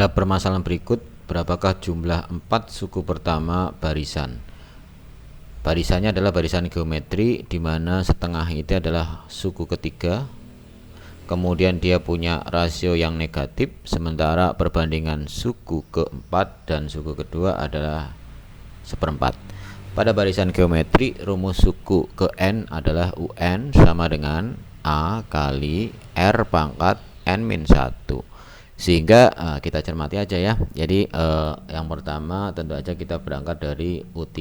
Pada permasalahan berikut, berapakah jumlah 4 suku pertama barisan? Barisannya adalah barisan geometri di mana setengah itu adalah suku ketiga. Kemudian dia punya rasio yang negatif, sementara perbandingan suku keempat dan suku kedua adalah seperempat. Pada barisan geometri, rumus suku ke n adalah UN sama dengan A kali R pangkat N-1. Sehingga kita cermati aja ya. Jadi yang pertama tentu aja kita berangkat dari U3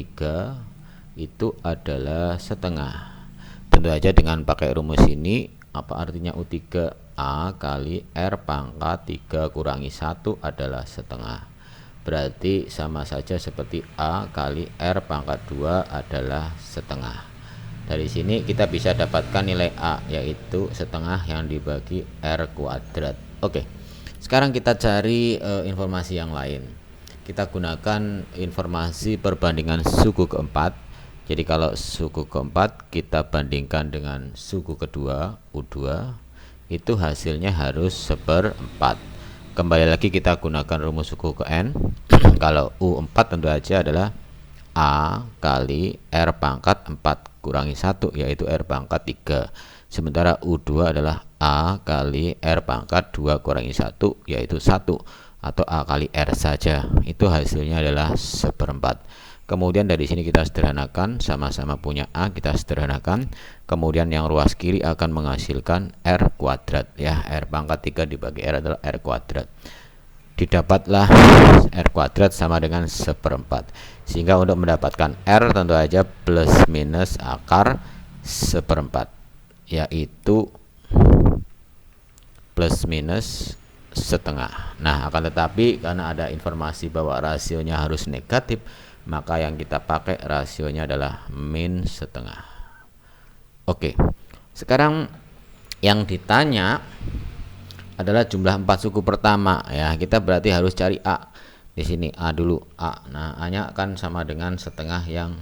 itu adalah setengah. Tentu aja dengan pakai rumus ini, apa artinya U3A kali R pangkat 3 kurangi 1 adalah setengah. Berarti sama saja seperti A kali R pangkat 2 adalah setengah. Dari sini kita bisa dapatkan nilai A, yaitu setengah yang dibagi R kuadrat. Oke, sekarang kita cari informasi yang lain. Kita gunakan informasi perbandingan suku keempat. Jadi kalau suku keempat kita bandingkan dengan suku kedua U2, itu hasilnya harus seperempat. Kembali lagi kita gunakan rumus suku ke n. Kalau U4 tentu aja adalah A kali R pangkat 4 kurangi 1, yaitu R pangkat 3. Sementara U2 adalah A kali R pangkat 2 kurangi 1, yaitu 1, atau A kali R saja. Itu hasilnya adalah seperempat. Kemudian dari sini kita sederhanakan, sama-sama punya A, kita sederhanakan. Kemudian yang ruas kiri akan menghasilkan R kuadrat ya. R pangkat 3 dibagi R adalah R kuadrat. Didapatlah R kuadrat sama dengan seperempat. Sehingga untuk mendapatkan R tentu aja plus minus akar seperempat, yaitu plus minus setengah. Nah, akan tetapi karena ada informasi bahwa rasionya harus negatif, maka yang kita pakai rasionya adalah min setengah. Oke, sekarang yang ditanya adalah jumlah 4 suku pertama ya. Kita berarti harus cari A. Di sini A dulu, A. Nah, A-nya akan sama dengan setengah yang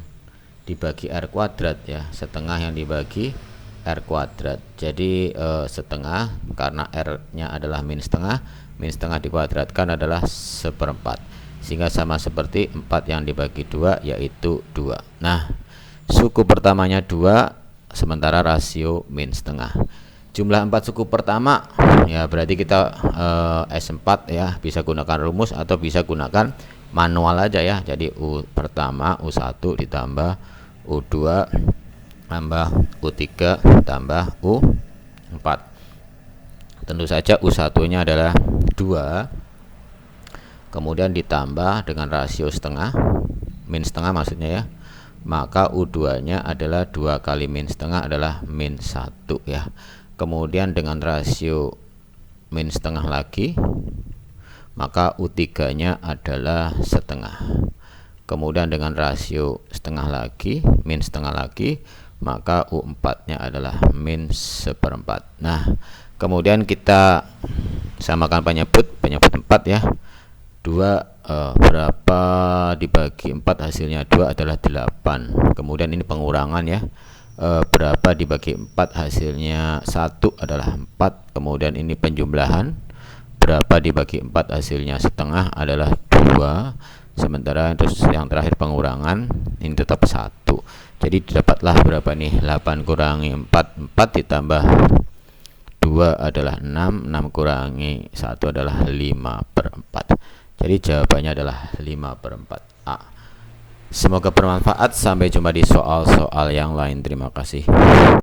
dibagi R kuadrat ya. Setengah yang dibagi R kuadrat. Jadi setengah, karena R-nya adalah min setengah dikuadratkan adalah seperempat. Sehingga sama seperti 4 yang dibagi 2, yaitu 2. Nah, suku pertamanya 2, sementara rasio min setengah. Jumlah 4 suku pertama ya, berarti kita S4 ya, bisa gunakan rumus atau bisa gunakan manual aja ya. Jadi U pertama U1 ditambah U2 tambah U3 tambah U4. Tentu saja U1 nya adalah 2, kemudian ditambah dengan rasio setengah, min setengah maksudnya ya, maka U2 nya adalah 2 kali min setengah adalah min 1 ya. Kemudian dengan rasio min setengah lagi, maka U3 nya adalah setengah. Kemudian dengan rasio setengah lagi, min setengah lagi, maka U4 nya adalah min seperempat. Nah, kemudian kita samakan penyebut 4 ya. 2 berapa dibagi 4 hasilnya 2 adalah 8. Kemudian ini pengurangan ya. Berapa dibagi 4 hasilnya 1 adalah 4. Kemudian ini penjumlahan, berapa dibagi 4 hasilnya setengah adalah 2. Sementara terus yang terakhir pengurangan, ini tetap 1. Jadi didapatlah berapa nih? 8 kurangi 4, 4 ditambah 2 adalah 6, 6 kurangi 1 adalah 5/4. Jadi jawabannya adalah 5/4 A. Semoga bermanfaat. Sampai jumpa di soal-soal yang lain. Terima kasih.